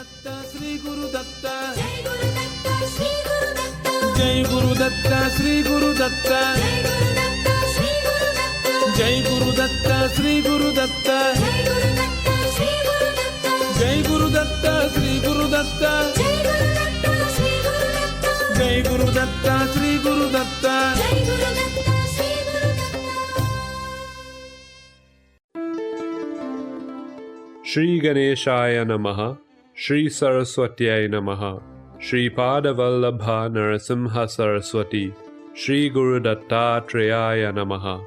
Datta Sri Guru Datta Jai Guru Datta Sri Guru Datta Jai Guru Datta Sri Guru Datta Jai Guru Datta Sri Guru Datta Jai Guru Datta Sri Guru Datta. Shri Ganeshaya Namaha, Shri Saraswatyaya Namaha, Shri Padavallabha Narasimha Saraswati, Shri Guru Dattatreya Namaha,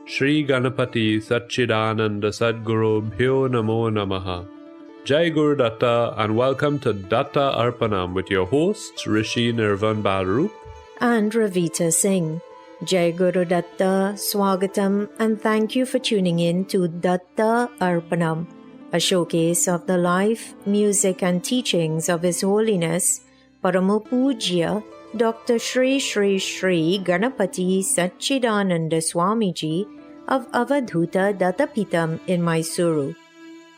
Shri Ganapati Satchidananda Sadguru Bhyo Namo Namaha. Jai Guru Datta and welcome to Datta Arpanam with your hosts Rishi Nirvan Balrup and Ravita Singh. Jai Guru Datta, Swagatam, and thank you for tuning in to Datta Arpanam, a showcase of the life, music and teachings of His Holiness Parama Pujya Dr. Shri Shri Shri Ganapati Satchidananda Swamiji of Avadhuta Dattapitam in Mysuru.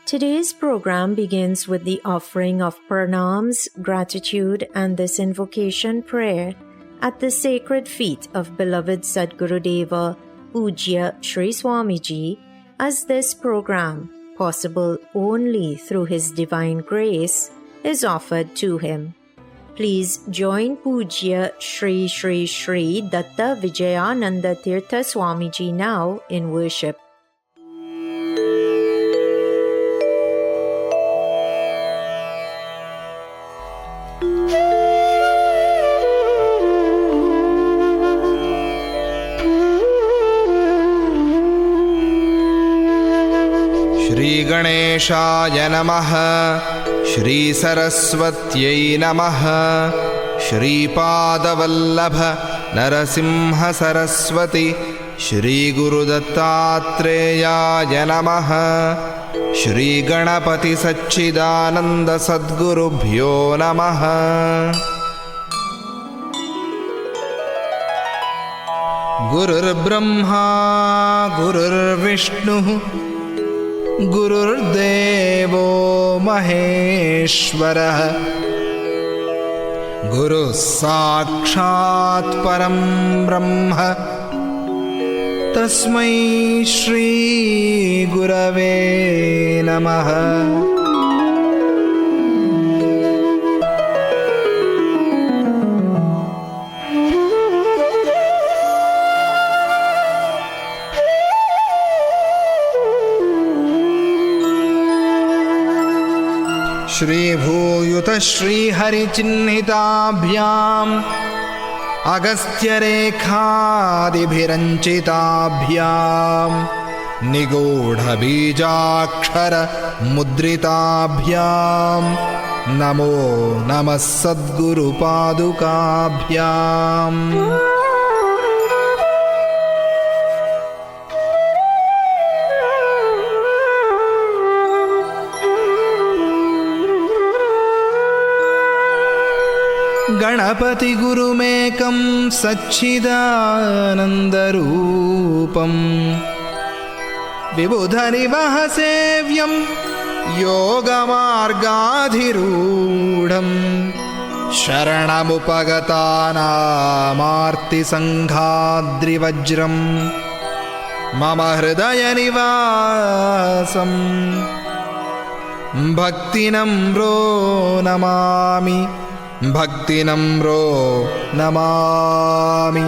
Today's program begins with the offering of pranams, gratitude and this invocation prayer at the sacred feet of beloved Sadgurudeva Pujya Shri Swamiji, as this program, possible only through His divine grace, is offered to him. Please join Pujya Shri Shri Shri Datta Vijayananda Tirtha Swamiji now in worship. Shri Ganeshaya Namaha, Shri Saraswatyai Namaha, Shri Padavallabha Narasimha Saraswati, Shri Guru Dattatreya Namaha, Shri Ganapati Satchidananda Sadguru Bhyo Namaha. Gurur Brahma Gurur Vishnu Gururdevo Maheshwarah, Guru Sakshat Param Brahma, Tasmai Shri Gurave Namaha. Shri Bhuyuta Shri Hari Chinnhitabhyam Agastya Rekhadi Bhiranchitabhyam Nigodha Bijakshara Mudritabhyam Namo Namah Sadguru Padukabhyam. Ganapati Gurumekam Satchidanandarupam Vibhudhanivahasevyam Yogamargadhirudham Sharanamupagatanam Sanghadrivajram Mama Hridaya Nivasam Bhaktinamro Namami Bhakti Namro Namami.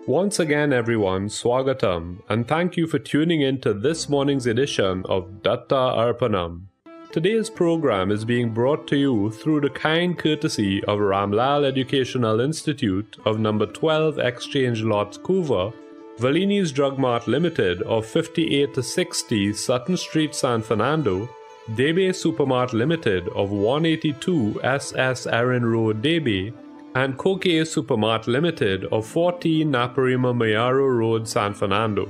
Once again everyone, Swagatam, and thank you for tuning in to this morning's edition of Datta Arpanam. Today's program is being brought to you through the kind courtesy of Ramlal Educational Institute of number 12 Exchange Lots Kuva, Valini's Drug Mart Limited of 58 to 60 Sutton Street, San Fernando, Debe Supermart Limited of 182 SS Erin Road, Debe, and Koke Supermart Limited of 14 Naparima Mayaro Road, San Fernando.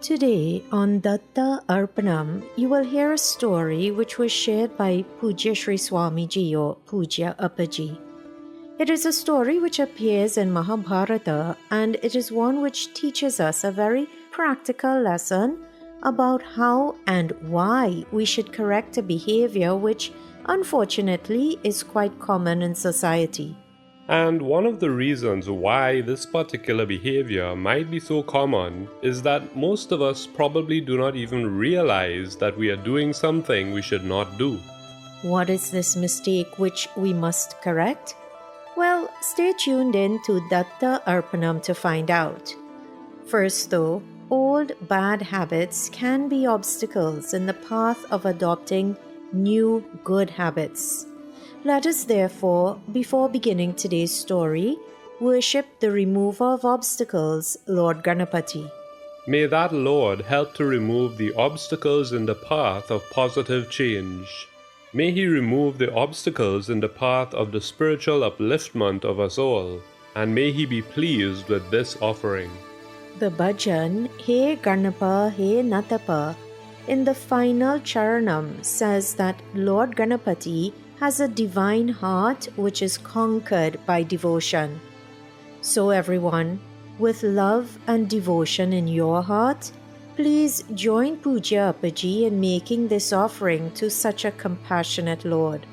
Today on Datta Arpanam, you will hear a story which was shared by Pujya Sri Swamiji or Pujya Appaji. It is a story which appears in Mahabharata, and it is one which teaches us a very practical lesson about how and why we should correct a behavior which unfortunately is quite common in society. And one of the reasons why this particular behavior might be so common is that most of us probably do not even realize that we are doing something we should not do. What is this mistake which we must correct? Well, stay tuned in to Datta Arpanam to find out. First though, old bad habits can be obstacles in the path of adopting new good habits. Let us therefore, before beginning today's story, worship the remover of obstacles, Lord Ganapati. May that Lord help to remove the obstacles in the path of positive change. May He remove the obstacles in the path of the spiritual upliftment of us all, and may He be pleased with this offering. The bhajan, He Ganapa, He Natapa, in the final charanam says that Lord Ganapati has a divine heart which is conquered by devotion. So everyone, with love and devotion in your heart, please join Pujya Appaji in making this offering to such a compassionate Lord.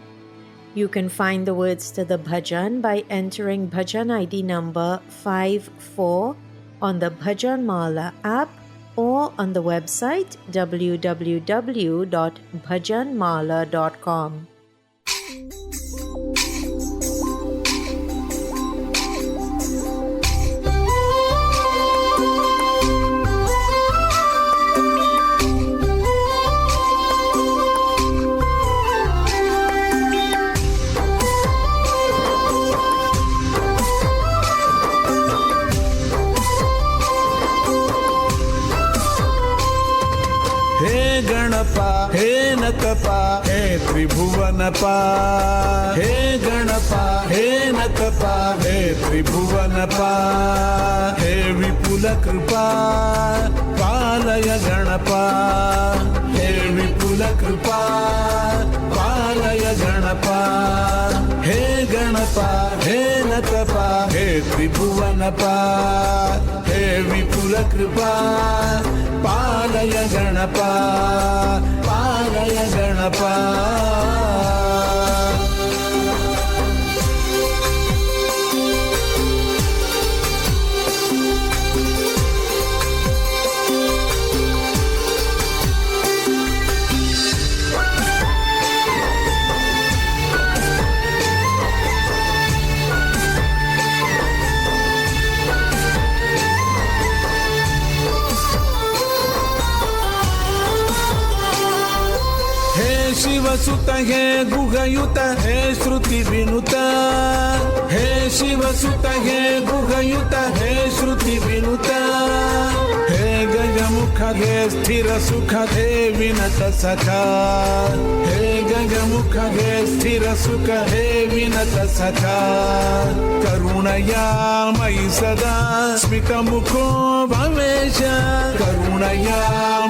You can find the words to the bhajan by entering bhajan ID number 54 on the Bhajan Mala app or on the website www.bhajanmala.com. हे नकपा हे त्रिभुवनपा हे गणपा हे नकपा हे त्रिभुवनपा हे विपुल कृपा पालय गणपा हे विपुल कृपा पालय गणपा हे गणपा हे नकपा हे त्रिभुवनपा हे विपुल कृपा पालय गणपा पालय गणपा शिवसुत हे गुहयुत हे श्रुति विनुत हे शिवसुत हे गुहयुत हे श्रुति विनुत हे गजमुख हे स्थिर सुख हे विनत सखा हे गजमुख हे स्थिर सुख हे विनत सखा करुणया मयि सदा स्मितमुखो भवेश करुणया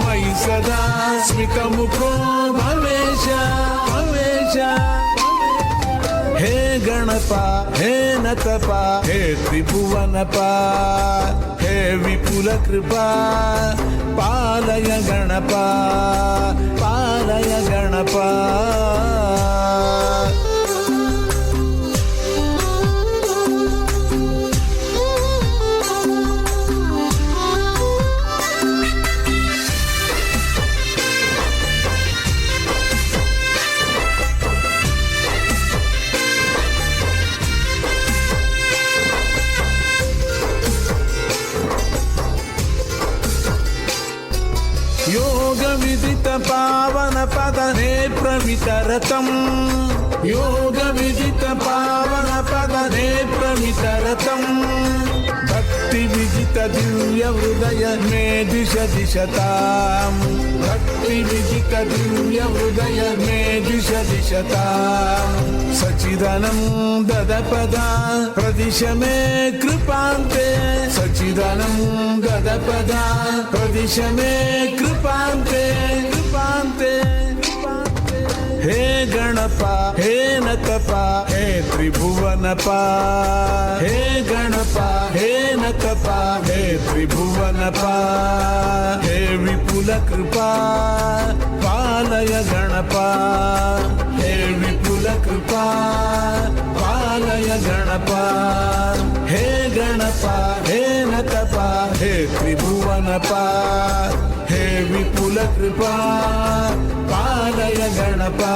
मयि सदा स्मितमुखो भवेश हे गणपा हे नतपा हे त्रिभुवनपा हे विपुल कृपा पालय गणपा पालय गणपा पावन पद हे प्रवितरतम योग विदित पावन पद हे प्रवितरतम भक्ति विजित दिव्य हृदय में दिश दिशताम भक्ति विजित दिव्य हृदय में दिश दिशताम सचिदनं ददपदा प्रदिश मे कृपान्ते सचिदनं ददपदा प्रदिश मे कृपान्ते कृपान्ते हे गणपा हे नकपा हे त्रिभुवनपा हे गणपा हे नकपा हे त्रिभुवनपा हे विपुल कृपा पालय गणपा हे विपुल कृपा पालय गणपा हे गणपा हे नकपा हे त्रिभुवनपा हे विपुल कृपा पालय गणपा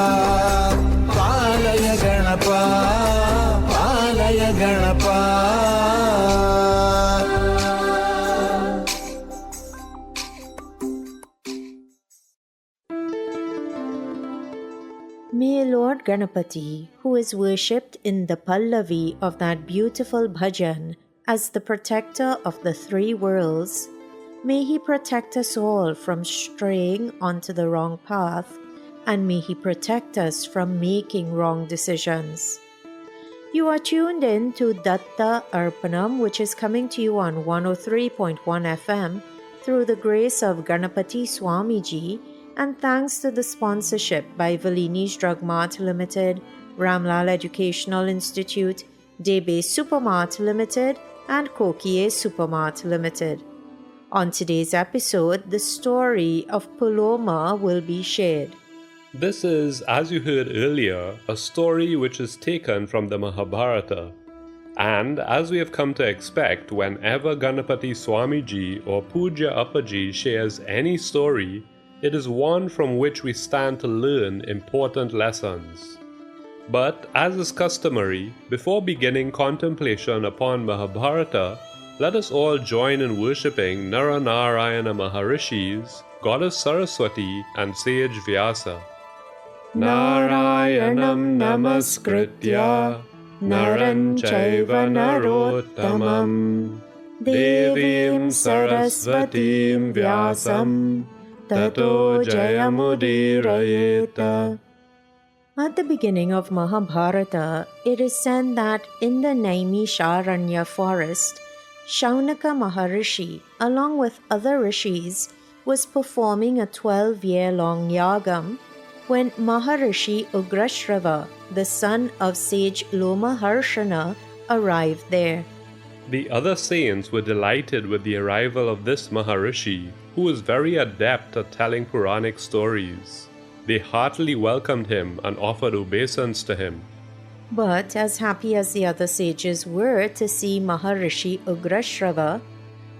पालय गणपा पालय Ganapa May Lord Ganapati, who is worshipped in the Pallavi of that beautiful bhajan as the protector of the three worlds, may he protect us all from straying onto the wrong path, and may he protect us from making wrong decisions. You are tuned in to Datta Arpanam, which is coming to you on 103.1 FM through the grace of Ganapati Swamiji, and thanks to the sponsorship by Valini's Drug Mart Limited, Ramlal Educational Institute, Debe Supermart Limited, and Kokie Supermart Limited. On today's episode, the story of Paloma will be shared. This is, as you heard earlier, a story which is taken from the Mahabharata. And as we have come to expect, whenever Ganapati Swamiji or Puja Appaji shares any story, it is one from which we stand to learn important lessons. But, as is customary, before beginning contemplation upon Mahabharata, let us all join in worshipping Naranarayana Maharishis, Goddess Saraswati, and Sage Vyasa. Narayanam Namaskritya Naran Chaiva Narottamam Devim Saraswatim Vyasam Tato Jayamudirayeta. At the beginning of Mahabharata, it is said that in the Naimisharanya forest, Shaunaka Maharishi, along with other rishis, was performing a 12-year-long yagam when Maharishi Ugrashrava, the son of sage Lomaharshana, arrived there. The other saints were delighted with the arrival of this Maharishi, who was very adept at telling Puranic stories. They heartily welcomed him and offered obeisance to him. But as happy as the other sages were to see Maharishi Ugrashrava,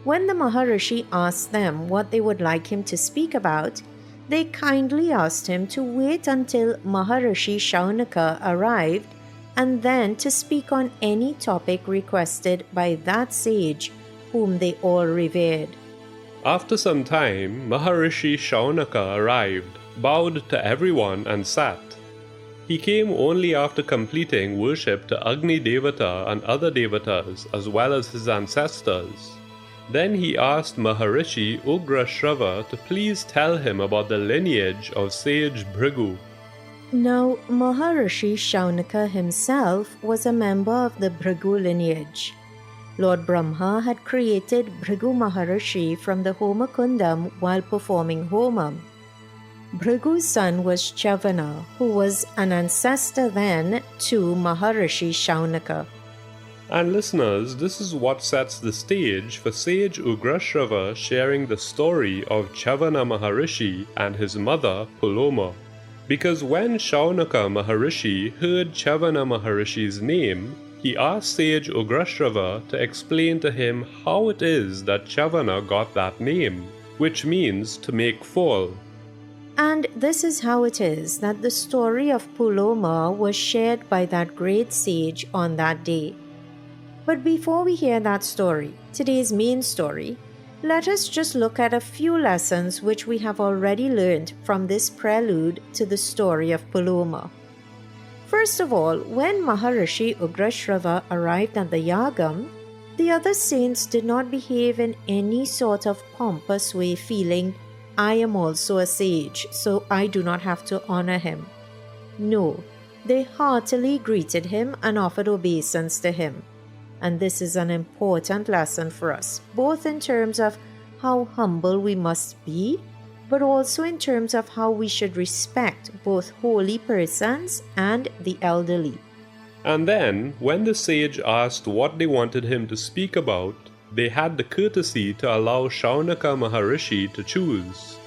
when the Maharishi asked them what they would like him to speak about, they kindly asked him to wait until Maharishi Shaunaka arrived and then to speak on any topic requested by that sage whom they all revered. After some time, Maharishi Shaunaka arrived, bowed to everyone and sat. He came only after completing worship to Agni Devata and other devatas as well as his ancestors. Then he asked Maharishi Ugrashrava to please tell him about the lineage of sage Bhrigu. Now, Maharishi Shaunaka himself was a member of the Bhrigu lineage. Lord Brahma had created Bhrigu Maharishi from the Homa Kundam while performing Homam. Bhrigu's son was Chavana, who was an ancestor then to Maharishi Shaunaka. And listeners, this is what sets the stage for sage Ugrashrava sharing the story of Chavana Maharishi and his mother Paloma. Because when Shaunaka Maharishi heard Chavana Maharishi's name, he asked sage Ugrashrava to explain to him how it is that Chavana got that name, which means to make fall. And this is how it is that the story of Paloma was shared by that great sage on that day. But before we hear that story, today's main story, let us just look at a few lessons which we have already learned from this prelude to the story of Paloma. First of all, when Maharishi Ugrashrava arrived at the Yagam, the other saints did not behave in any sort of pompous way, feeling, I am also a sage, so I do not have to honor him. No, they heartily greeted him and offered obeisance to him. And this is an important lesson for us, both in terms of how humble we must be, but also in terms of how we should respect both holy persons and the elderly. And then, when the sage asked what they wanted him to speak about, they had the courtesy to allow Shaunaka Maharishi to choose.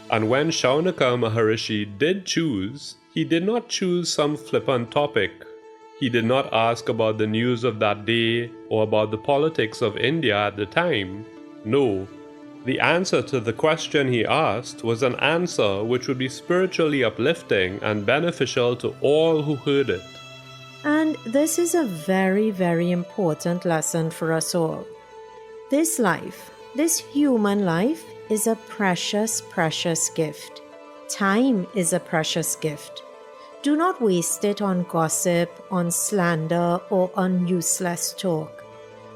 And when Shaunaka Maharishi did choose, he did not choose some flippant topic. He did not ask about the news of that day or about the politics of India at the time. No, the answer to the question he asked was an answer which would be spiritually uplifting and beneficial to all who heard it. And this is a very, very important lesson for us all. This life, this human life, is a precious, precious gift. Time is a precious gift. Do not waste it on gossip, on slander, or on useless talk.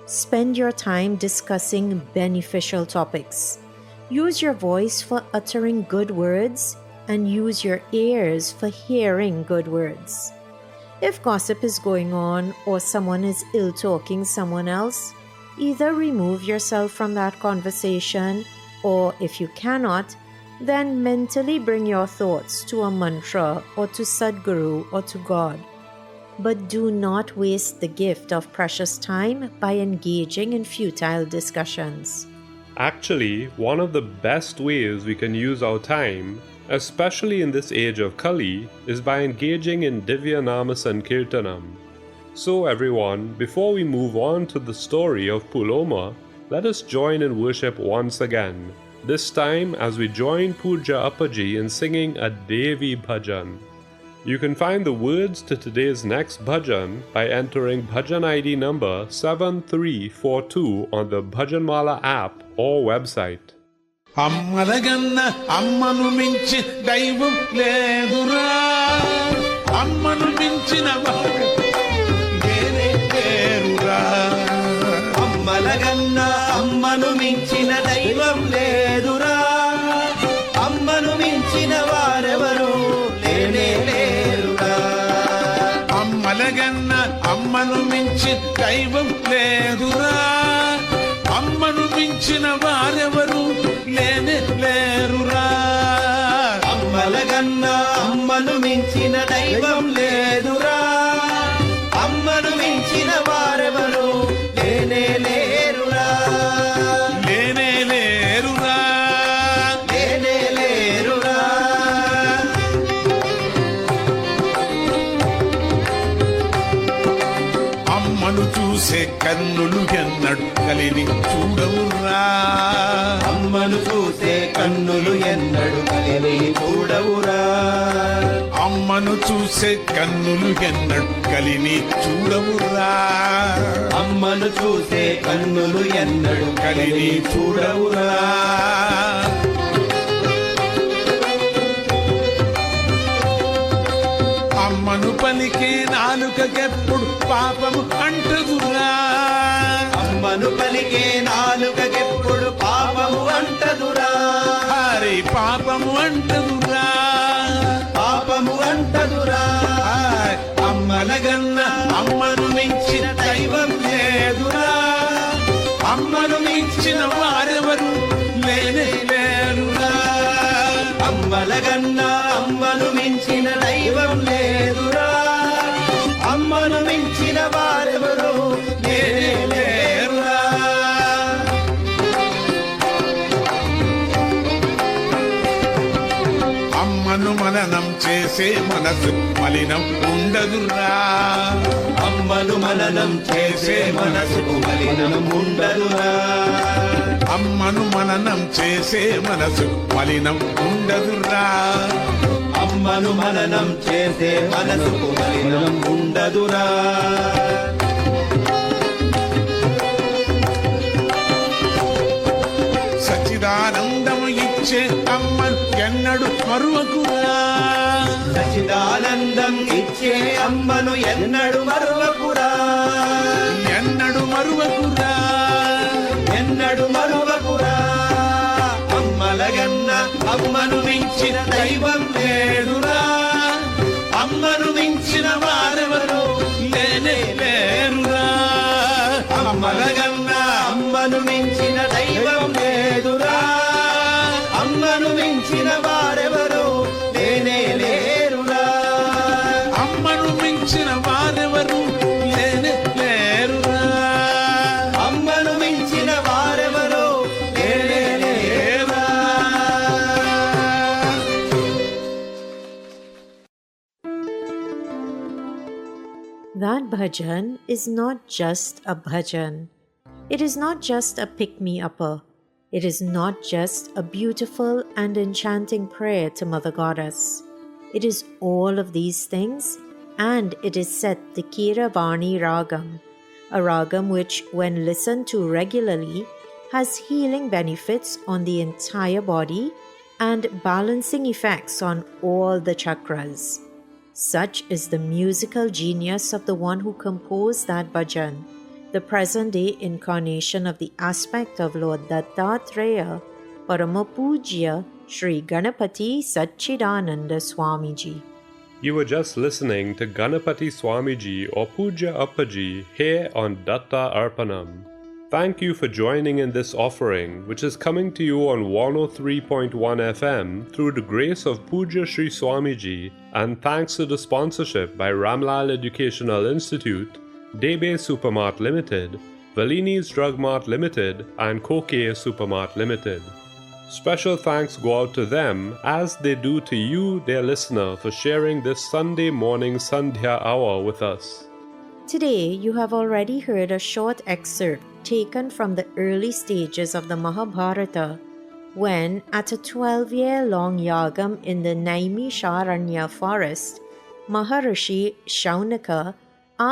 Spend your time discussing beneficial topics. Use your voice for uttering good words, and use your ears for hearing good words. If gossip is going on or someone is ill-talking someone else, either remove yourself from that conversation, or if you cannot, then mentally bring your thoughts to a mantra or to Sadguru or to God. But do not waste the gift of precious time by engaging in futile discussions. Actually, one of the best ways we can use our time, especially in this age of Kali, is by engaging in Divya Nama Sankirtanam. So everyone, before we move on to the story of Puloma, let us join in worship once again. This time as we join Pooja Appaji in singing a Devi Bhajan. You can find the words to today's next bhajan by entering bhajan ID number 7342 on the Bhajanmala app or website. అమ్మలగన్న అమ్మను మించి దైవం లేదురా, అమ్మను మించిన వాడు లేనే లేరురా. అమ్మలగన్న అమ్మను మించిన దైవం లేదురా, అమ్మను మించిన వారెవరు లేనే లేరురా. అమ్మలగన్న అమ్మను మించి దైవం లేదురా, అమ్మను మించిన వారెవరు లేనే లేరురా. అమ్మలగన్న అమ్మను మించిన దైవం లేదురా, అమ్మను మించిన వారెవరు లేనే లేరురా. లేనే లేరురా, లేనే లేరురా. అమ్మను చూసే కన్నులు ఎన్నడు కలిని చూడవురా. అమ్మను చూసే కన్నులు ఎన్నడు కలిని చూడవురా. అమ్మను చూసే కన్నులు ఎన్నడు కలిని చూడవురా. అమ్మను చూసే కన్నులు ఎన్నడు కలిని చూడవురా. అమ్మను పలికే నాలుకకెప్పుడు పాపము అంటదురా. అమ్మను పలికే నాలుకకెప్పుడు పాపము అంటదురా. హరి పాపము అంటదురా, పాపము అంటదురా. అమ్మలగన్న అమ్మను మించిన దైవం లేదురా, అమ్మను మించిన వారెవరు లేనే లేరురా. అమ్మలగన్న అమ్మను మించిన దైవం లేదురా, అమ్మను మించిన వారెవరు లేనే లేరురా. అమ్మను మననం చేసే మనసు మలినం ఉండదురా. అమ్మను మననం చేసే మనసుకు మలినం ఉండదురా. అమ్మను మననం చేసే మనసు మలినం ఉండదురా. అమ్మను మననం చేసే మనసుకు మలినం ఉండదురా. సచ్చిదానందము ఇచ్చే అమ్మను ఎన్నడు మరువకురా. సచిదానందం ఇచ్చే అమ్మను ఎన్నడు మరువకురా. ఎన్నడు మరువకురా, ఎన్నడు మరువకురా. అమ్మలగన్న అమ్మను మించిన దైవం లేదురా, అమ్మను మించిన వారెవరు లేనే లేరురా. అమ్మలగన్నా అమ్మను మించిన దైవం లేదురా. అమ్మను మించిన వారెవరు లేనే లేరురా. అమ్మను మించిన వారెవరు లేనే లేరురా. అమ్మను మించిన వారెవరు లేనే లేరురా. That bhajan is not just a bhajan. It is not just a pick-me-upper. It is not just a beautiful and enchanting prayer to Mother Goddess. It is all of these things, and it is set the Keeravani Ragam, a ragam which, when listened to regularly, has healing benefits on the entire body and balancing effects on all the chakras. Such is the musical genius of the one who composed that bhajan, the present-day incarnation of the aspect of Lord Dattatreya, Paramapujya Sri Ganapati Satchidananda Swamiji. You were just listening to Ganapati Swamiji or Puja Appaji here on Datta Arpanam. Thank you for joining in this offering, which is coming to you on 103.1 FM through the grace of Puja Sri Swamiji, and thanks to the sponsorship by Ramlal Educational Institute, Debe Supermart Limited, Valini's Drug Mart Limited, and Koke Supermart Limited. Special thanks go out to them, as they do to you, their listener, for sharing this Sunday morning Sandhya hour with us. Today, you have already heard a short excerpt taken from the early stages of the Mahabharata, when, at a 12-year-long yagam in the Naimisharanya forest, Maharishi Shaunaka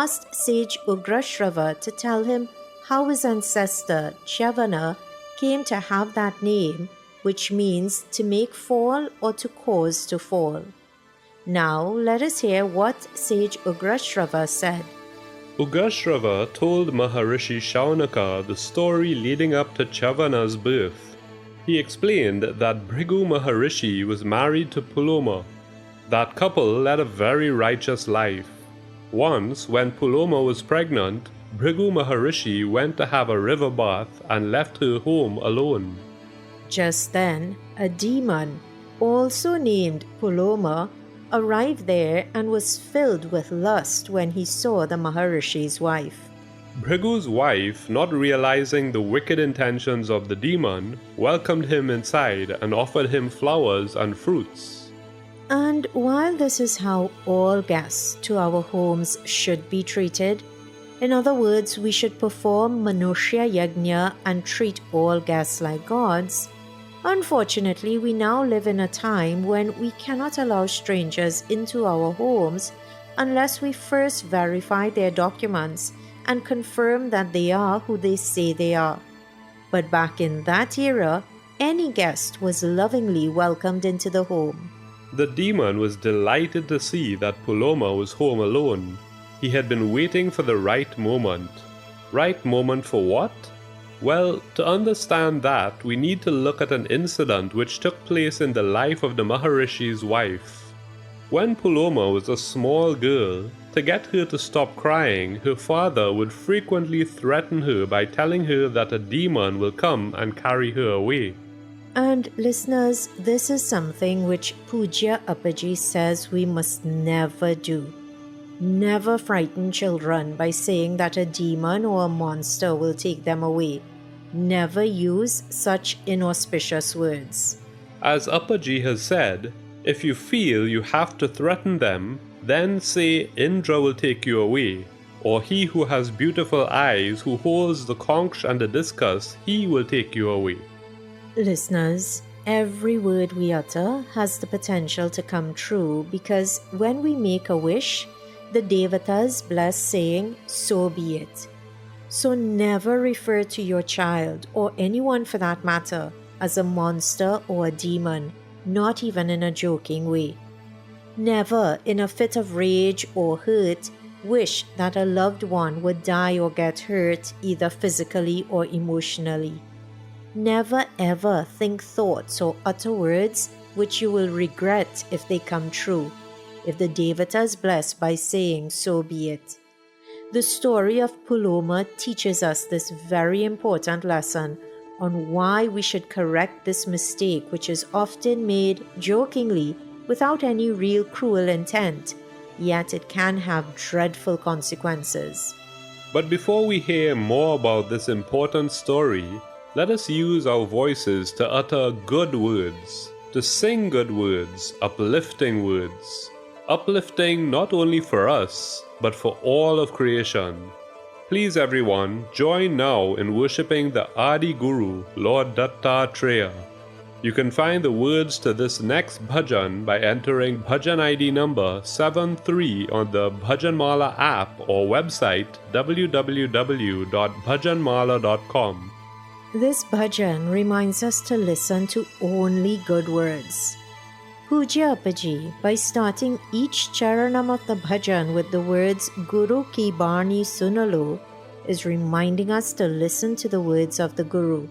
asked sage Ugrashrava to tell him how his ancestor Chavana came to have that name, which means to make fall or to cause to fall. Now, let us hear what sage Ugrashrava said. Ugrashrava told Maharishi Shaunaka the story leading up to Chavana's birth. He explained that Bhrigu Maharishi was married to Puloma. That couple led a very righteous life. Once, when Puloma was pregnant, Bhrigu Maharishi went to have a river bath and left her home alone. Just then, a demon, also named Puloma, arrived there and was filled with lust when he saw the Maharishi's wife. Bhrigu's wife, not realizing the wicked intentions of the demon, welcomed him inside and offered him flowers and fruits. And while this is how all guests to our homes should be treated, in other words, we should perform Manushya Yajna and treat all guests like gods, unfortunately, we now live in a time when we cannot allow strangers into our homes unless we first verify their documents and confirm that they are who they say they are. But back in that era, any guest was lovingly welcomed into the home. The demon was delighted to see that Puloma was home alone. He had been waiting for the right moment. Right moment for what? Well, to understand that, we need to look at an incident which took place in the life of the Maharishi's wife. When Puloma was a small girl, to get her to stop crying, her father would frequently threaten her by telling her that a demon will come and carry her away. And listeners, this is something which Puja Appaji says we must never do. Never frighten children by saying that a demon or a monster will take them away. Never use such inauspicious words. As Appaji has said, if you feel you have to threaten them, then say Indra will take you away, or he who has beautiful eyes who holds the conch and the discus, he will take you away. Listeners, every word we utter has the potential to come true because when we make a wish, the Devatas bless saying, so be it. So never refer to your child, or anyone for that matter, as a monster or a demon, not even in a joking way. Never, in a fit of rage or hurt, wish that a loved one would die or get hurt either physically or emotionally. Never ever think thoughts or utter words which you will regret if they come true, if the Devatas bless by saying, so be it. The story of Puloma teaches us this very important lesson on why we should correct this mistake, which is often made jokingly without any real cruel intent, yet it can have dreadful consequences. But before we hear more about this important story, let us use our voices to utter good words, to sing good words, uplifting words. Uplifting not only for us, but for all of creation. Please everyone, join now in worshipping the Adi Guru, Lord Dattatreya. You can find the words to this next bhajan by entering bhajan ID number 73 on the Bhajanmala app or website www.bhajanmala.com. This bhajan reminds us to listen to only good words. Puja Appaji, by starting each charanam of the bhajan with the words Guru ki Bani Sunalo, is reminding us to listen to the words of the Guru.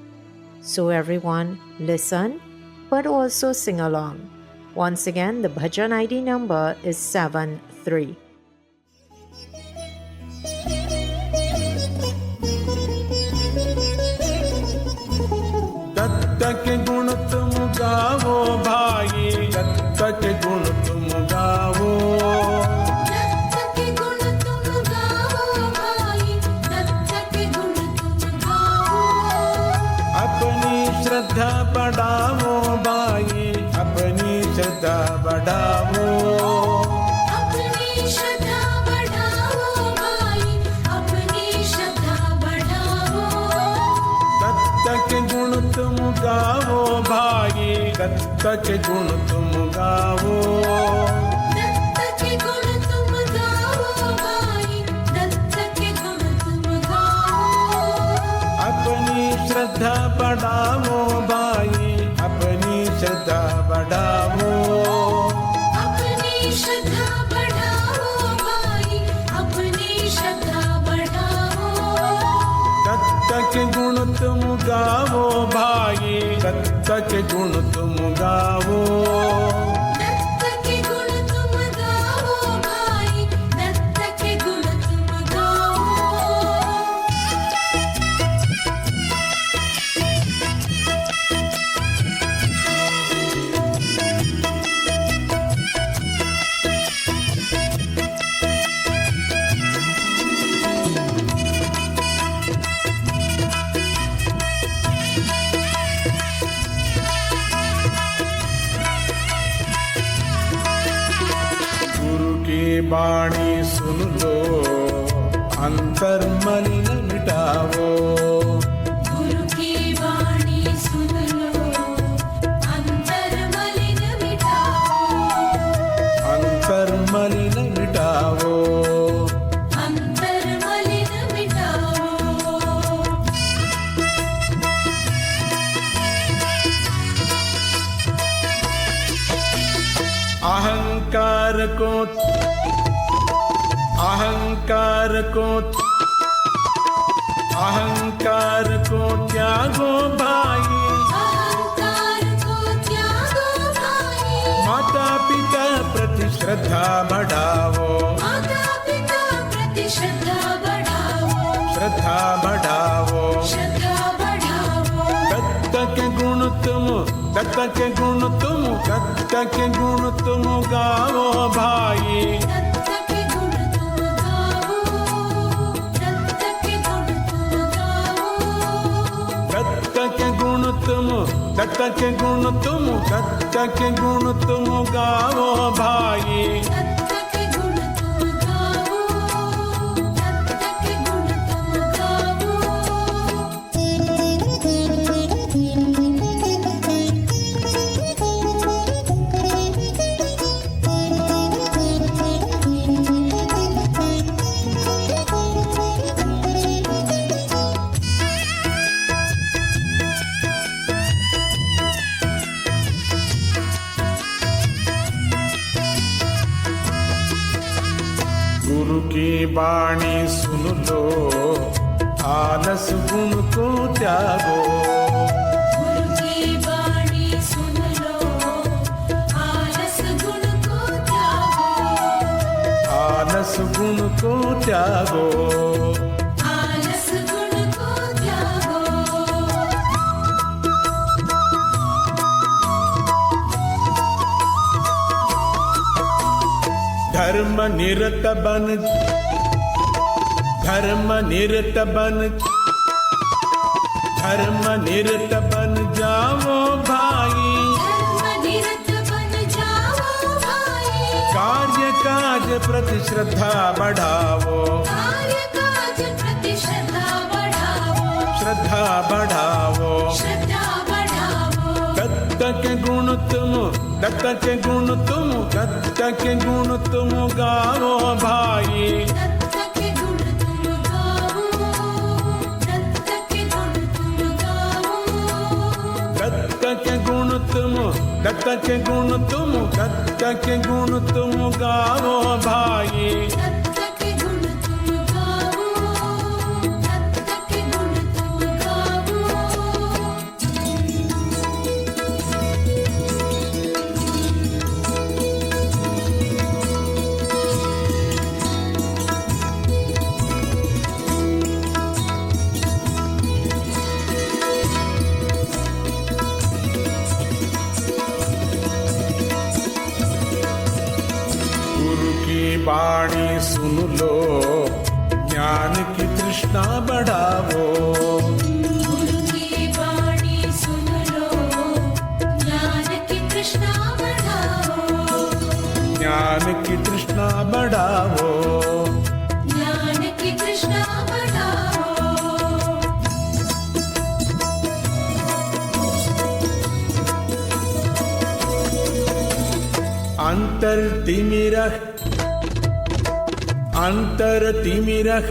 So everyone, listen, but also sing along. Once again, the bhajan ID number is 73. Dutt के गुण तुम गावो भाई, दत्त के गुण तुम गावो, दत्त के गुण तुम गाओ भाई, दत्त के गुण तुम गाओ। अपनी श्रद्धा बढ़ावो भाई, अपनी श्रद्धा बढ़ावो, अपनी श्रद्धा बढ़ाओ भाई, अपनी श्रद्धा बढ़ाओ। दत्त के गुण तुम गावो भाई, दत्त के गुण तुम गावो, दत्त के गुण तुम गाओ भाई, दत्त के गुण तुम गाओ। अपनी श्रद्धा बढ़ावो भाई, अपनी श्रद्धा बढ़ावो, अपनी श्रद्धा बढ़ाओ भाई, अपनी श्रद्धा बढ़ाओ। दत्त के गुण तुम गावो भाई, दत्त के गुण तुम गावो, दत्त के गुण तुम गाओ भाई, दत्त के गुण तुम गाओ। गुरु की वाणी सुन लो, अंतर मलिन मिटावो, गुरु की वाणी सुन लो, अंतर मलिन मिटाओ, अंतर मलिन मिटावो, अंतर मलिन मिटाओ। अहंकार को अहंकार को अहंकार को त्यागो भाई, अहंकार को त्यागो भाई, माता पिता प्रति श्रद्धा बढ़ावो, माता पिता प्रति श्रद्धा बढ़ाओ, श्रद्धा बढ़ावो, श्रद्धा बढ़ाओ। दत्त के गुण तुम, दत्त के गुण तुम, दत्त के गुण तुम गावो भाई, दत्त के गुण तुम गाओ, दत्त के गुण तुम गाओ। दत्त के गुण तुम, दत्त के गुण तुम, दत्त के गुण तुम गावो भाई, दत्त के गुण तुम गाओ, दत्त के गुण तुम गाओ। गुरु की वाणी सुन लो, आलस गुण को त्यागो, गुरु की वाणी सुन लो, आलस गुण को त्यागो, आलस गुण को त्यागो। आलस गुण को त्यागो। धर्म निरत बन, धर्म निरत बन, धर्म निरत बन जाओ भाई। धर्म निरत बन जाओ भाई। कार्य काज प्रति श्रद्धा बढ़ाओ। कार्य काज प्रति श्रद्धा बढ़ाओ। श्रद्धा बढ़ाओ। श्रद्धा बढ़ाओ। दत्त के गुण तुम, दत्त के गुण तुम, दत्त के गुण तुम गाओ भाई। दत्त के गुण तुम गाओ। दत्त के गुण तुम गाओ। दत्त के गुण तुम, दत्त के गुण तुम, दत्त के गुण तुम गाओ भाई। दत्त के गुण तुम गाओ। दत्त के गुण तुम गाओ। गुरु की वाणी सुन लो, ज्ञान की तृष्णा बढ़ाओ। गुरु की वाणी सुन लो, ज्ञान की तृष्णा बढ़ाओ। ज्ञान की तृष्णा बढ़ाओ। ज्ञान की तृष्णा बढ़ाओ। अंतर तिमिरः, अंतर तिमिरः,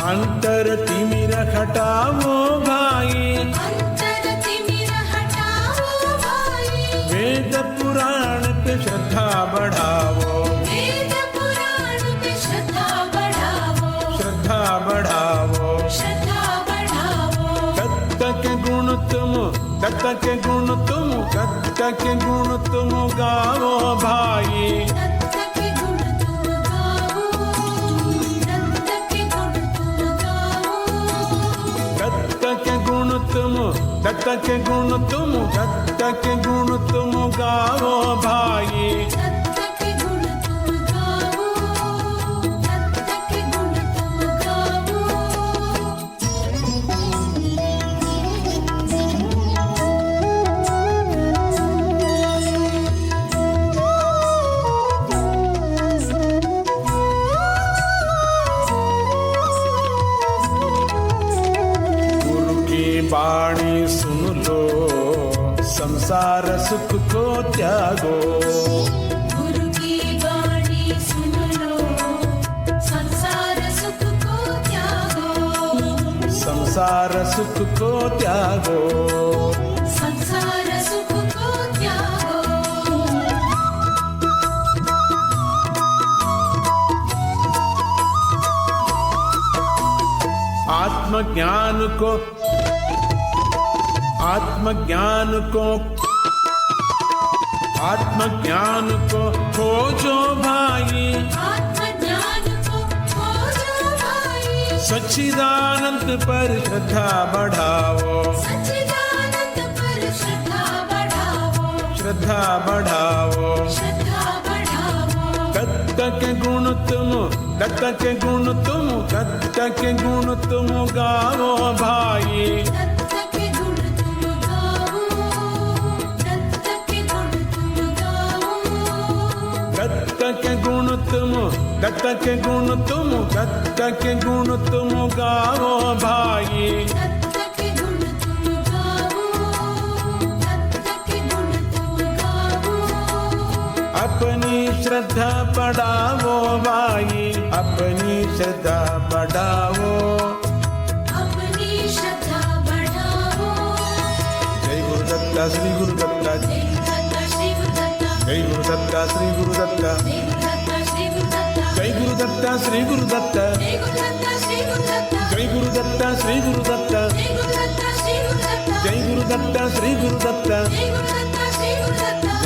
अंतर तिमिरः हटाओ भाई। अंतर तिमिर हटाओ भाई। वेद पुराण पे श्रद्धा बढ़ाओ। वेद पुराण पे श्रद्धा बढ़ाओ। श्रद्धा बढ़ाओ। श्रद्धा बढ़ाओ। दत्त के गुण तुम, दत्त के गुण तुम, दत्त के गुण तुम गाओ भाई। दत्त के गुण तुम गाओ। दत्त के गुण तुम गाओ। दत्त के गुण तुम, दत्त के गुण तुम, दत्त के गुण तुम गाओ भाई। दत्त के गुण तुम गाओ। दत्त के गुण तुम गाओ। गुरु की वाणी सुन लो, संसार सुख को त्यागो। गुरु की वाणी सुन लो, संसार सुख को त्यागो। संसार सुख को त्यागो। संसार सुख को त्यागो। आत्मज्ञान को, आत्मज्ञान को, आत्मज्ञान को खोजो भाई। आत्मज्ञान को खोजो भाई। सच्चिदानंद पर श्रद्धा बढ़ाओ। सच्चिदानंद पर श्रद्धा बढ़ाओ। श्रद्धा बढ़ाओ। श्रद्धा बढ़ाओ। दत्त के गुण तुम, दत्त के गुण तुम, दत्त के गुण तुम गाओ भाई। दत्त के गुण तुम गाओ। दत्त के गुण तुम गाओ। दत्त के गुण तुम, दत्त के गुण तुम, दत्त के गुण तुम गाओ भाई। दत्त के गुण तुम गाओ। दत्त के गुण तुम गाओ। अपनी श्रद्धा बढ़ाओ भाई। अपनी श्रद्धा बढ़ाओ। अपनी श्रद्धा बढ़ाओ। जय गुरु दत्ता श्री गुरु दत्ता। जय गुरुदत्ता श्री गुरुदत्ता। जय गुरु दत्ता श्री गुरु दत्ता। जय गुरुदत्ता श्री गुरुदत्ता। जय गुरु दत्ता श्री गुरु दत्ता। जय गुरुदत्ता श्री गुरुदत्ता। जय गुरु दत्ता श्री गुरु दत्ता। जय गुरुदत्ता श्री गुरुदत्ता। जय गुरु दत्ता श्री गुरु Dutta.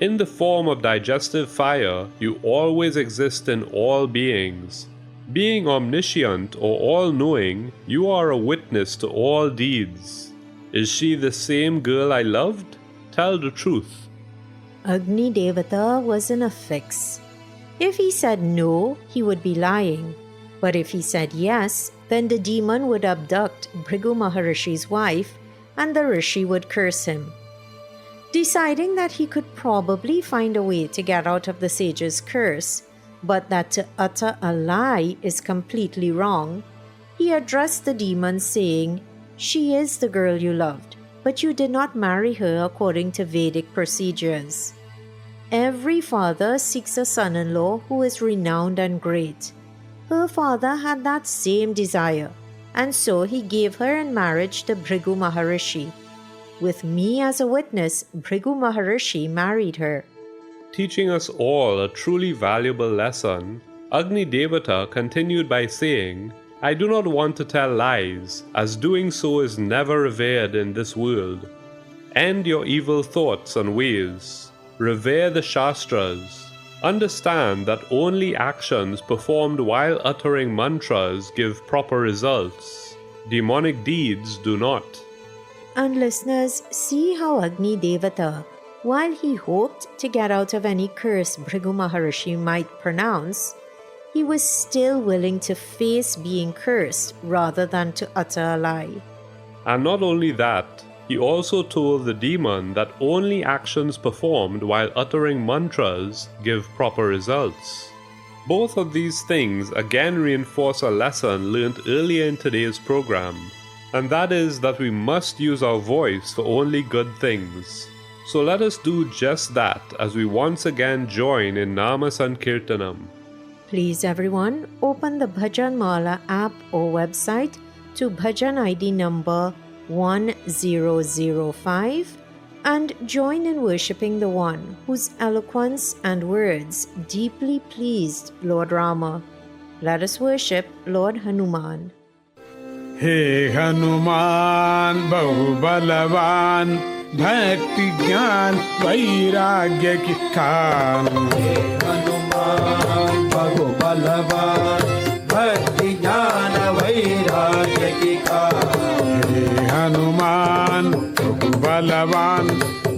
In the form of digestive fire, you always exist in all beings. Being omniscient or all-knowing, you are a witness to all deeds. Is she the same girl I loved? Tell the truth. Agni Devata was in a fix. If he said no, he would be lying. But if he said yes, then the demon would abduct Bhrigu Maharishi's wife and the rishi would curse him. Deciding that he could probably find a way to get out of the sage's curse, but that to utter a lie is completely wrong, he addressed the demon saying, "She is the girl you loved, but you did not marry her according to Vedic procedures. Every father seeks a son-in-law who is renowned and great. Her father had that same desire, and so he gave her in marriage to Bhrigu Maharishi. With me as a witness, Bhrigu Maharishi married her." Teaching us all a truly valuable lesson, Agni Devata continued by saying, "I do not want to tell lies, as doing so is never revered in this world. End your evil thoughts and ways. Revere the Shastras. Understand that only actions performed while uttering mantras give proper results. Demonic deeds do not." And listeners, see how Agni Devata, while he hoped to get out of any curse Bhrigu Maharishi might pronounce, he was still willing to face being cursed rather than to utter a lie. And not only that, he also told the demon that only actions performed while uttering mantras give proper results. Both of these things again reinforce a lesson learned earlier in today's program, and that is that we must use our voice for only good things. So let us do just that as we once again join in Nama Sankirtanam. Please everyone, open the Bhajan Mala app or website to Bhajan ID number 1005 and join in worshipping the one whose eloquence and words deeply pleased Lord Rama. Let us worship Lord Hanuman. हे हनुमान बहुबलवान भक्ति ज्ञान वैराग्य की खान। हनुमान बहुबलवान भक्ति ज्ञान वैराग्य की खान। हे हनुमान बहुबलवान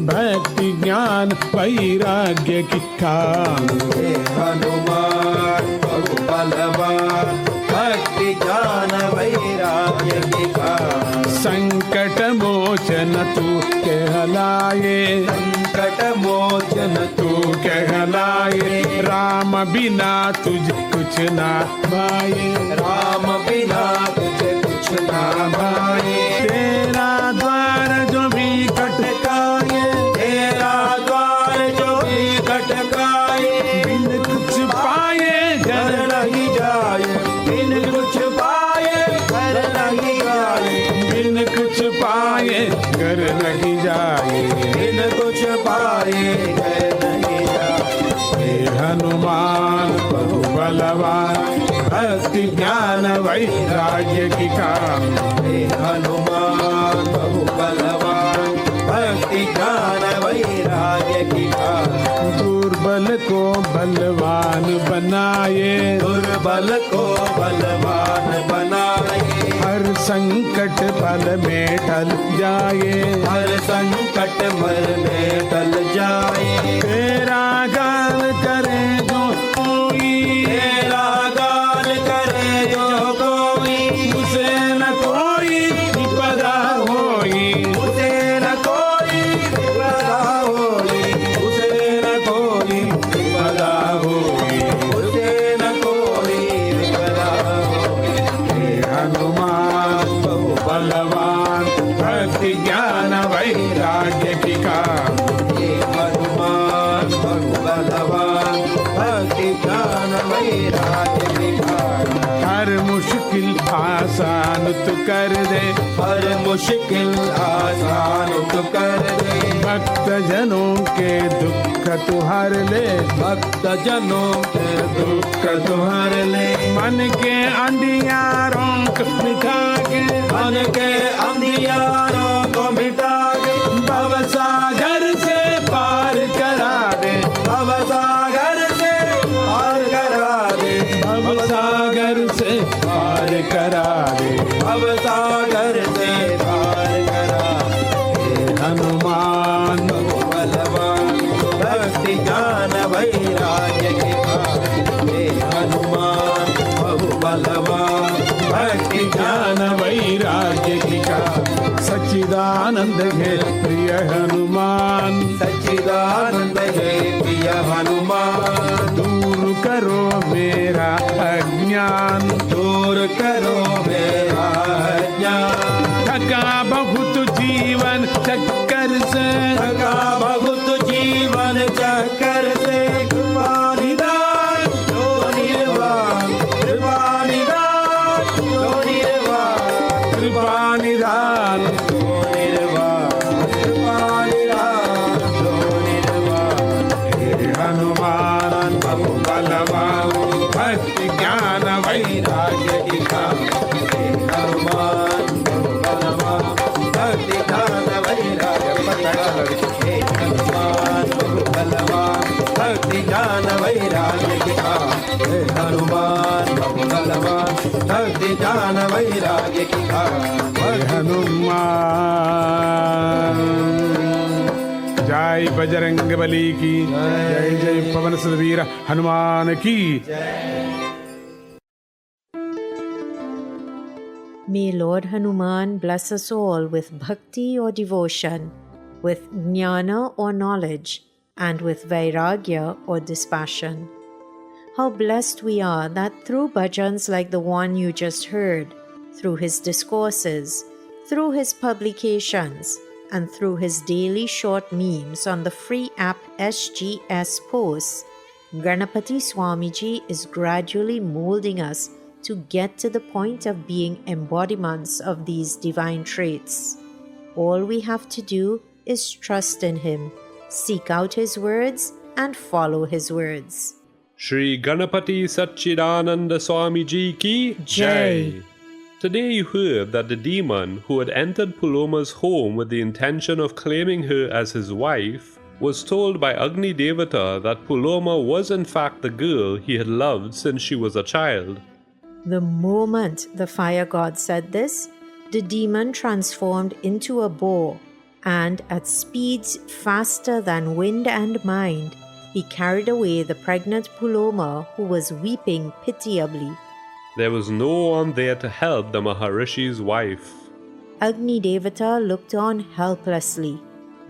भक्ति ज्ञान वैराग्य की खान। हे हनुमान बहुबलवान भक्ति ज्ञान वैराग्य की खान। संकट मोचन तू कहलाए, संकट मोचन तू कहलाए, राम बिना तुझ कुछ ना भाए, राम बिना तुझे कुछ ना भाए। तेरा द्वार जो भी खटकाए, तेरा द्वार जो भी खटकाए, बिन कुछ पाए घर नहीं जाए, बिन कुछ पाए घर नहीं जाए, बिन कुछ पाए घर नहीं जाए। बिन कुछ पाए घर नहीं जाए। हे हनुमान बहुबलवान भक्ति ज्ञान वैराग्य की खान। हे हनुमान बहुबलवान भक्ति ज्ञान वैराग्य की खान। दुर्बल को बलवान बनाए, दुर्बल को बलवान बनाए, हर संकट पल में टल जाए, हर संकट मर में टल जाए। तेरा गान करे जो कोई, तेरा गान करे जो कोई, उसे न कोई विपदा होई, उसे न कोई विपदा होई, उसे न कोई विपदा होई, उसे न कोई विपदा होई। हे हनुमान बहुबलवान भक्ति ज्ञान वैराग्य की खान। हे हनुमान बहुबलवान भक्ति ज्ञान वैराग्य की खान। हर मुश्किल आसान तू कर दे, हर मुश्किल आसान तू कर दे, भक्त जनों के दुख तू हर ले, भक्त जनों के दुख तू हर ले। मन के अंधियारों को मिटा के, मन के अंधियारों को मिटा के, भव सागर से पार करा करा दे, भव सागर से पार करा हे हनुमान बहु बलवान भक्ति ज्ञान वैराग्य के खान हे हनुमान बहु बलवान भक्ति ज्ञान ज्ञान वैराग्य की का सच्चिदानंद है प्रिय हनुमान, सच्चिदानंद हे प्रिय हनुमान दूर करो मेरा अज्ञान, दूर करो मेरा अज्ञान थका बहुत जीवन चक्कर से, थका बहुत जीवन चक्कर से कृपा निदान जो निर्वाण कृपा निदान जो निर्वाण कृपा निधान जो निर्वाण कृपा निदान जो निर्वाण हे हनुमान बहु बलवान भक्ति ज्ञान वैराग्य की का हे हनुमान बहु बलवान भक्ति ज्ञान वैराग्य हे हनुमान बहु बलवान भक्ति ज्ञान वैराग्य की हे हनुमान बहु बलवान भक्ति ज्ञान वैराग्य की हे हनुमान। जय बजरंग बली की जय, जय पवन सुत वीर हनुमान की। May Lord Hanuman bless us all with bhakti or devotion, with jnana or knowledge, and with vairagya or dispassion. How blessed we are that through bhajans like the one you just heard, through his discourses, through his publications, and through his daily short memes on the free app SGS Posts, Ganapati Swamiji is gradually molding us to get to the point of being embodiments of these divine traits. All we have to do is trust in him, seek out his words, and follow his words. Shri Ganapati Satchidananda Swamiji ki Jai. Today you heard that the demon who had entered Puloma's home with the intention of claiming her as his wife was told by Agni Devata that Puloma was in fact the girl he had loved since she was a child. The moment the fire god said this, the demon transformed into a boar, and at speeds faster than wind and mind, he carried away the pregnant Puloma, who was weeping pitiably. There was no one there to help the Maharishi's wife. Agni Devata looked on helplessly.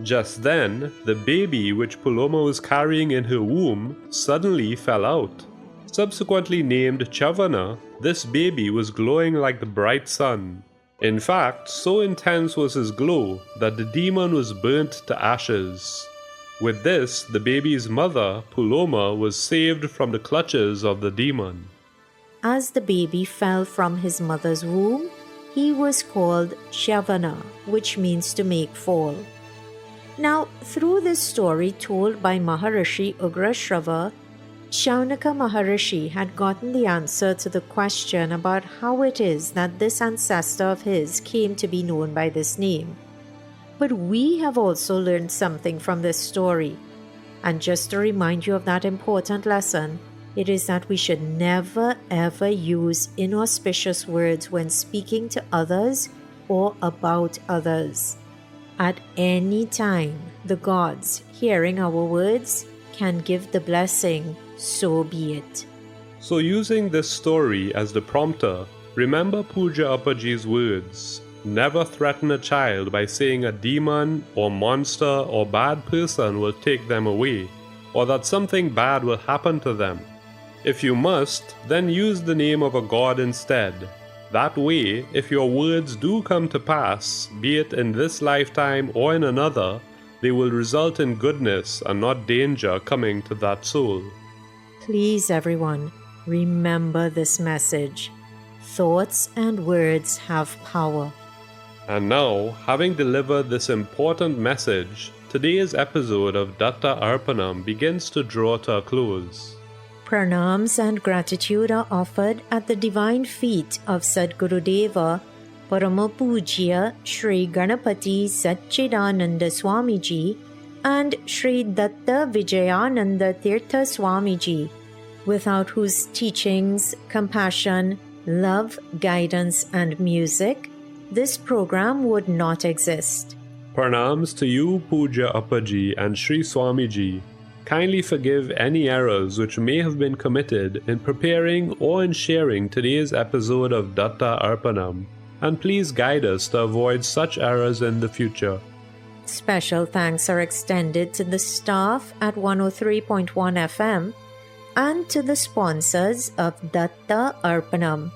Just then, the baby which Puloma was carrying in her womb suddenly fell out. Subsequently named Chavana, this baby was glowing like the bright sun. In fact, so intense was his glow that the demon was burnt to ashes. With this, the baby's mother, Puloma, was saved from the clutches of the demon. As the baby fell from his mother's womb, he was called Shavana, which means to make fall. Now, through this story told by Maharishi Ugrashrava, Shaunaka Maharishi had gotten the answer to the question about how it is that this ancestor of his came to be known by this name. But we have also learned something from this story. And just to remind you of that important lesson, it is that we should never ever use inauspicious words when speaking to others or about others. At any time, the gods, hearing our words, can give the blessing, so be it. So using this story as the prompter, remember Pooja Appaji's words. Never threaten a child by saying a demon or monster or bad person will take them away, or that something bad will happen to them. If you must, then use the name of a god instead. That way, if your words do come to pass, be it in this lifetime or in another, they will result in goodness and not danger coming to that soul. Please, everyone, remember this message. Thoughts and words have power. And now, having delivered this important message, today's episode of Datta Arpanam begins to draw to a close. Pranams and gratitude are offered at the divine feet of Sadguru Deva, Paramapujya Sri Ganapati Satchidananda Swamiji and Sri Datta Vijayananda Tirtha Swamiji, without whose teachings, compassion, love, guidance, and music, this program would not exist. Pranams to you, Pooja Appaji and Sri Swamiji. Kindly forgive any errors which may have been committed in preparing or in sharing today's episode of Datta Arpanam, and please guide us to avoid such errors in the future. Special thanks are extended to the staff at 103.1 FM and to the sponsors of Datta Arpanam,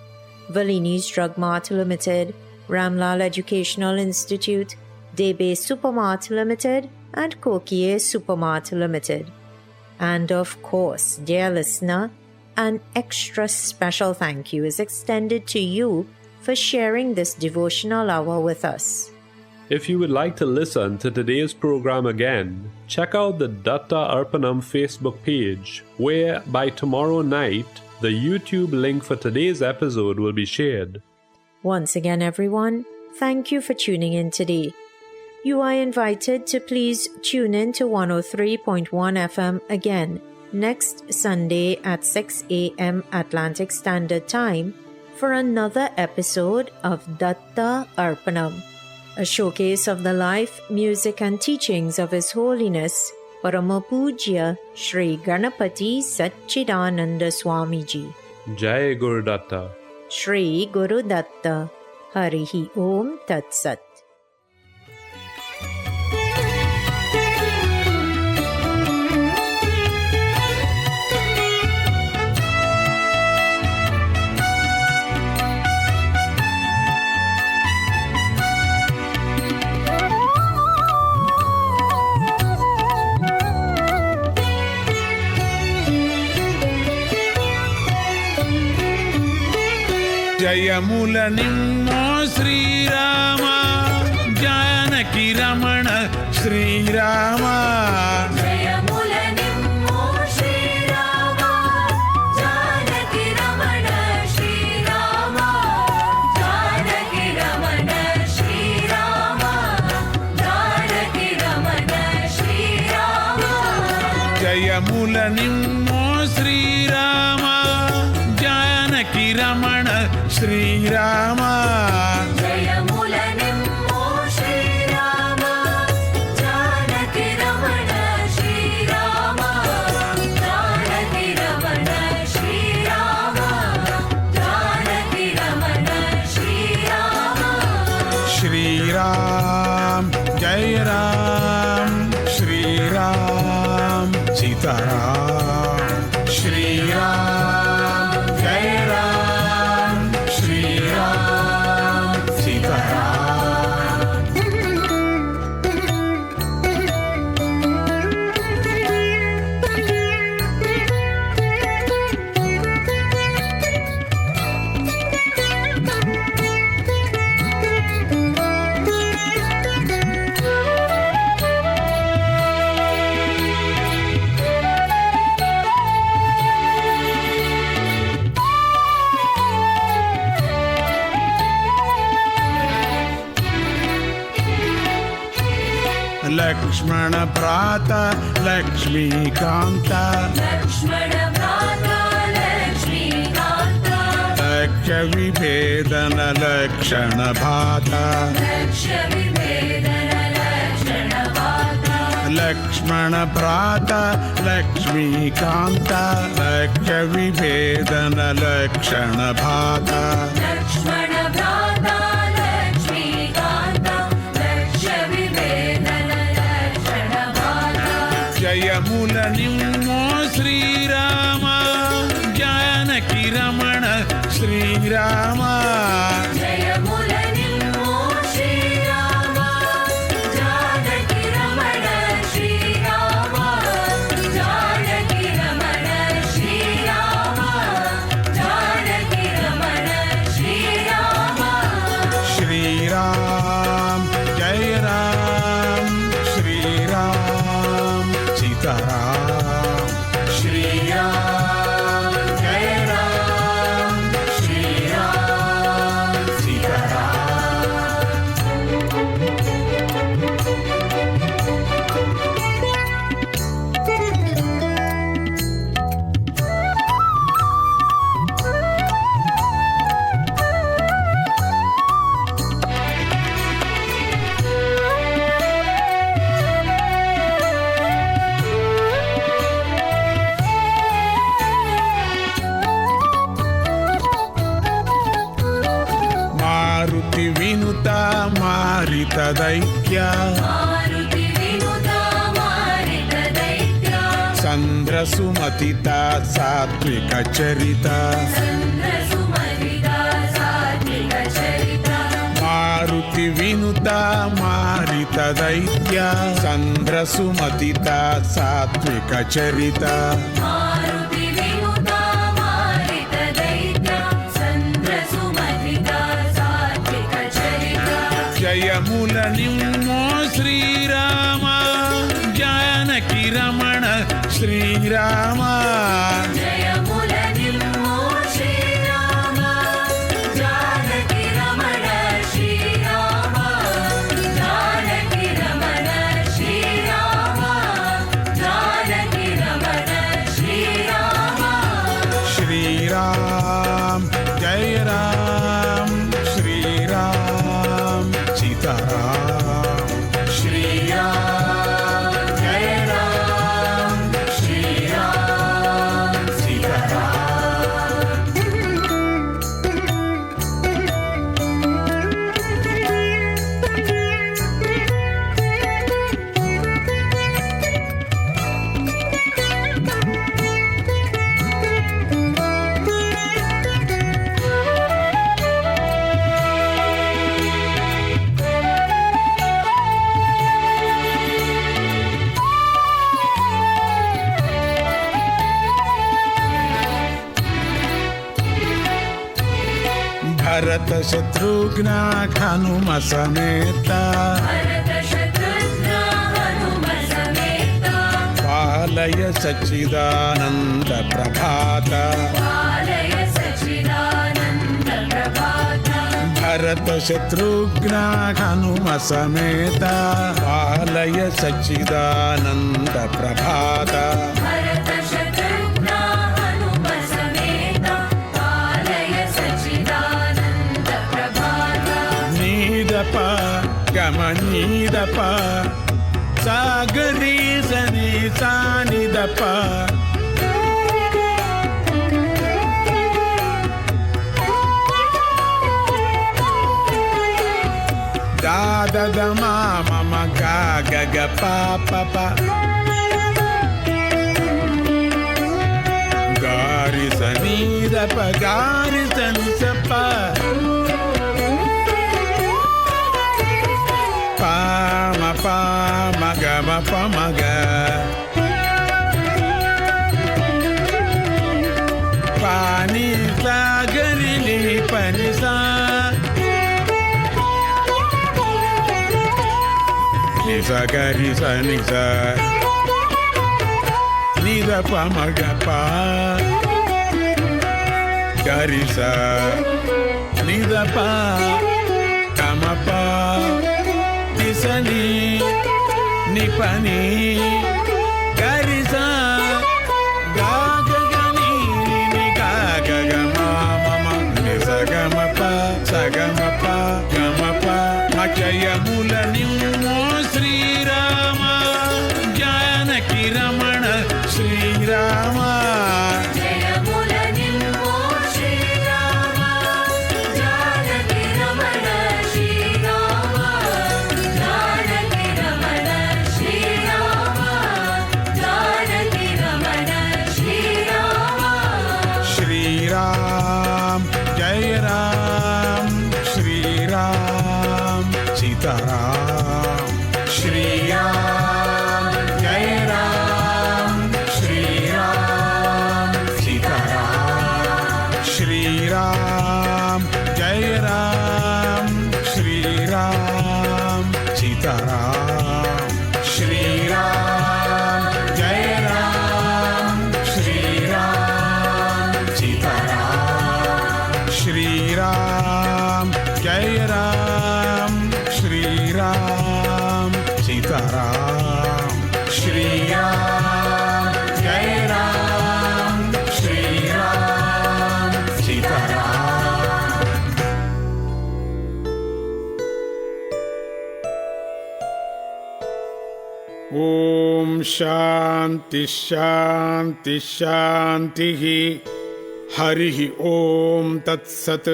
Valini's Drug Mart Limited, Ramlal Educational Institute, Debe Supermart Limited, and Kokie Supermart Limited. And of course, dear listener, an extra special thank you is extended to you for sharing this devotional hour with us. If you would like to listen to today's program again, check out the Datta Arpanam Facebook page, where by tomorrow night, the YouTube link for today's episode will be shared. Once again, everyone, thank you for tuning in today. You are invited to please tune in to 103.1 FM again next Sunday at 6 a.m. Atlantic Standard Time for another episode of Datta Arpanam, a showcase of the life, music, and teachings of His Holiness Parama Pujya Sri Ganapati Satchidananda Swamiji. Jai Guru Datta. Shri Guru Datta. Harihi Om Tat Sat. జయముల నిమ్మో Srirama Janaki Ramana Srirama జయముల నిమ్మో Srirama Janaki Ramana Srirama Janaki Ramana Srirama Janaki Ramana Srirama జయముల నిమ్మో Srirama Janaki Ramana Srirama జయముల నిమ్మో Srirama Janaki Ramana Srirama Janaki Ramana Srirama Janaki Ramana Srirama Sriram జయ రామ్ శ్రీరామ్ సీతారాం శ్రీరామ్ జయ రామ్ శ్రీరామ్ సీతారాం లక్ష్మణ ప్రాత లక్ష్మీకాంత లక్ష్మణ భ్రాత లక్ష్మీకాంత లక్ష్య విభేదన లక్షణ భాత లక్ష్య విభేదన లక్షణ వాత లక్ష్మణ ప్రాత లక్ష్మీకాంత లక్ష్య విభేదన లక్షణ భాత లక్ష్మణ భ్రాత లక్ష్మీకాంత లక్ష్య విభేదన లక్షణ వాత జయముల నిమ్మో శ్రీరామ జానకి రమణ శ్రీరామ జయముల నిమ్మో శ్రీరామ జానకి రమణ శ్రీరామ జానకి రమణ శ్రీరామ జానకి రమణ శ్రీరామ శ్రీరామ్ జయ రామ్ శ్రీరామ్ సీతారాం శ్రీరామ్ జయ రామ్ శ్రీరామ్ మారుతి వినుత మారిత దైత్య మారుతి వినుత మారిత దైత్య సంద్ర సుమతిత సాత్విక చరిత చంద్ర సుమతిత సాత్విక చరిత మారుతి వినుత మారిత దైత్య సంద్ర సుమతిత సాత్విక చరిత మారుతి వినుత మారిత దైత్య చంద్ర సుమతిత సాత్విక చరిత జయముల నిమ్మో శ్రీరామ జానకి రమణ శ్రీరామ జయముల నిమ్మో శ్రీరామ జానకి రమణ శ్రీరామ జానకి రమణ శ్రీరామ జానకి రమణ శ్రీరామ శ్రీరామ్ జయ రామ్ శ్రీరామ్ సీతారాం శ్రీరామ్ జయ రామ్ శ్రీరామ్ సీతారాం భరత శత్రుఘ్న హనుమ సమేత భరత శత్రుఘ్న హనుమ సమేత పాలయ సచ్చిదానంద ప్రభాత పాలయ సచ్చిదానంద ప్రభాత భరత శత్రుఘ్న హనుమ సమేత పాలయ సచ్చిదానంద ప్రభాత భరత శత్రుఘ్న హనుమ సమేత పాలయ సచ్చిదానంద ప్రభాత నీదప గమనీదప సాగరీ సని సానిదప దాదద మమ గగ పాప గారి సనీదప గారి సని సప పామ పామ గమ పమగ పాని సాగరిలి పని సా నిస గరి సని స నిద పమగ పా గరి స నిద పా గమ పా నిసని నిపని గరిసా గాగని ని గాగ మమ నిసగమ ప సగమ ప గమ ప అజయముల నిమ్మో శ్రీరామ జానకి రమణ శ్రీరామ జయముల నిమ్మో శ్రీరామ జానకి రమణ శ్రీరామ జానకి రమణ శ్రీరామ జానకి రమణ శ్రీరామ శ్రీరామ్ జయ రామ్ శ్రీరామ్ సీతారాం శ్రీరామ్ జయ రామ్ శ్రీరామ్ సీతారాం శ్రీరామ్ జయ రామ్ శ్రీరామ్ సీతారాం శ్రీరామ్ జయ రామ్ శ్రీరామ్ సీతారాం శ్రీరామ్ జయ రామ్ శ్రీరామ్ సీతారాం శ్రీరామ్ జయ రామ్ శ్రీరామ్ సీతారాం ఓం శాంతి శాంతి శాంతి హరి ఓం తత్సత్